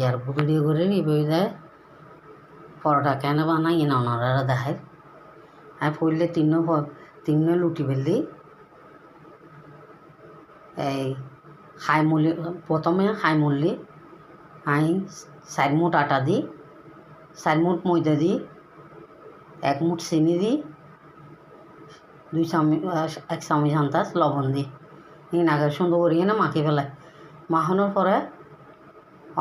আর video করে এইভাবে দেয় পরোটা কেন বানাই না ওনারা দেখায় আমি পড়লে তিন্ন লুটি ফেললি এই খাই মূল্য প্রথমে খাই মূল্যে আমি 4 মুঠ আটা দিই 4 মুঠ ময়দা দিই 1 মুঠ চিনি দিই 1 চামচ আন্দাজ লবণ দিই নাগের সুন্দর করিয়ে না মাখি ফেলায় মাখানোর পরে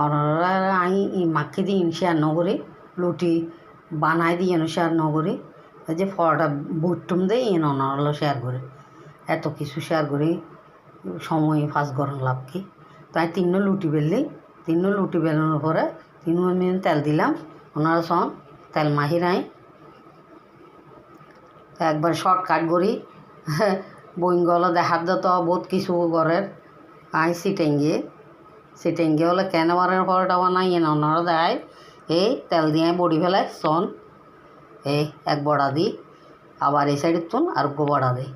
ওনারা আমি মাখি দিই শেয়ার নগরে লুটি বানাই দিই শেয়ার নগরে যে পরোটা বুটুম দেয় ওনারা শেয়ার করে এত কিছু শেয়ার করে সময় ফাঁস গরম লাভ কি তাই 3 লুটি বেললি 3 লুটি বেলানোর পরে 3 মিনিট তেল দিলাম ওনারা সব তেল মাহি নাই একবার শর্টকাট করি বইগুলো দেখার তো বহুত কিছু ঘরের আই সিটেঙ্গে হলে কেন বারের পরোটা বানাই ওনারা দেয় এই তেল দিয়ে বড়ি ফেলায় সন এই এক বড়া দিই আবার এই সাইডের তুন আর বড়া দিই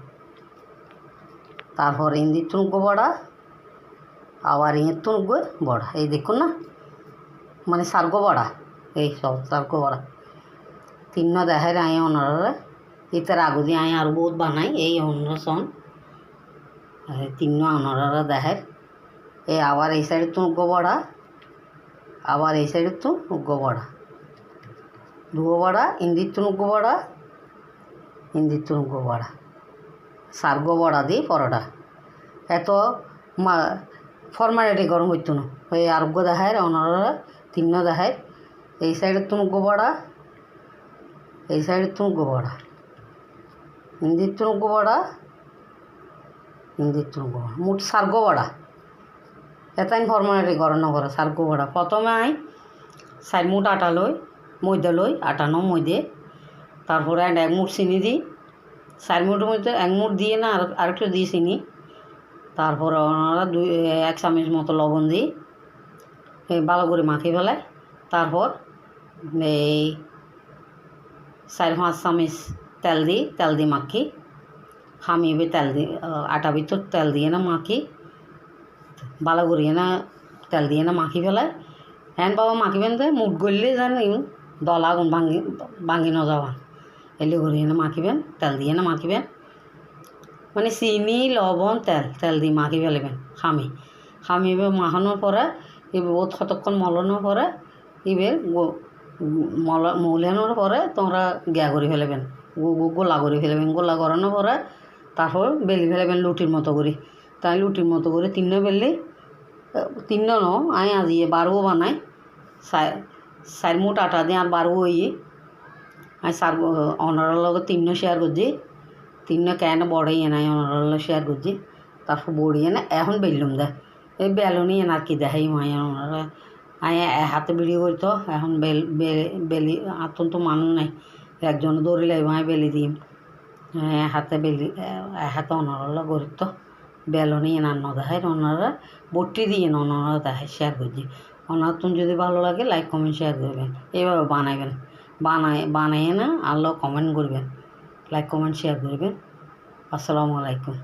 তারপর ইন্দির তুন বড়া আবার ইয়ের তুন বড়া এই দেখুন না মানে সার্গো বড়া এই সব সার্গো বড়া 3 দেখায় আই ওনারা ইতার আগু দিয়ে আই আর বহুত বানাই এই অন্য সন 3 ওনারা দেখায় এই আবার এই সাইডের তুন বড়া আবার এই সাইডের তুন বড়া বড়া ইন্দির তুন বড়া ইন্দির তুন বড়া সার্গো বড়া দিই পরোটা এত ফর্মালিটি গরম হইতো না ওই আরোগ্য দেখায় ওনারা 3 দেখায় এই সাইডের তুন বড়া এই সাইডের তুন বড়া ইন্দির তুন বড়া ইন্দির তুন বড়া মোট সার্গো বড়া এতাই ফর্মালিটি গরম নকরে সার্গো বড়া প্রথমে আই 4 মুঠ আটা লই ময়দা লই আটা নো ময়দে তারপরে 1 মুঠ চিনি দিই 4 মুঠের মধ্যে 1 মুঠ দিয়ে না আরেকটু দিই চিনি তারপরে ওনারা 1 চামচ মতো লবণ দিই ভালো করে মাখি ফেলায় তারপর এই 4-5 চামচ তেল দিই মাখি খামিয়ে তেল দিই আটা ভিতর তেল দিয়ে না মাখি ভালো করিয়ে না তেল দিয়ে না মাখি ফেলায় হ্যান বাবা মাখিবেন তো মুঠ গড়লে জানি দল আগুন ভাঙি ন যাওয়া এলে করিয়ে না মাখিবেন তেল দিয়ে না মাখিবেন মানে চিনি লবণ তেল দিয়ে মাখি ফেলবেন খামিয়ে মাখানোর পরে এবার বহুত কতক্ষণ মলানোর পরে এবার মলানোর পরে তোমরা গিয়া করে ফেলবেন গোলা করে ফেলবেন গোলা করানোর পরে তারপর বেলি ফেলবেন লুটির মতো করে তাই লুটির মতো করে 3 বেললে 3 ন আই আজি 12 বানাই 4 মুঠ আটা দিয়ে আর 12 হইয়ে আমি ওনারার লগে 3 শেয়ার করছি 3 কেন বড়াই নাই ওনারার শেয়ার করছি তারপর বড়িয়ে না এখন বেললুম দেয় এই বেলুনি আর কি দেখাই মাই ওনারা আমি হাতে ভিডিও করি তো এখন বেলি আতন তো মানুষ নাই একজন দৌড়ি লাগবে আমি বেলি দিই হাতে হাতে ওনারা করি তো বেলুনি এনার ন দেখায় ওনারা বটি দিয়ে ওনারা দেখায় শেয়ার করছি ওনার তুমি যদি ভালো লাগে লাইক কমেন্ট শেয়ার করবেন এইভাবে বানাইবেন বানাইয়ে না আল্লাহ কমেন্ট করবেন লাইক কমেন্ট শেয়ার করবেন আসসালামু আলাইকুম।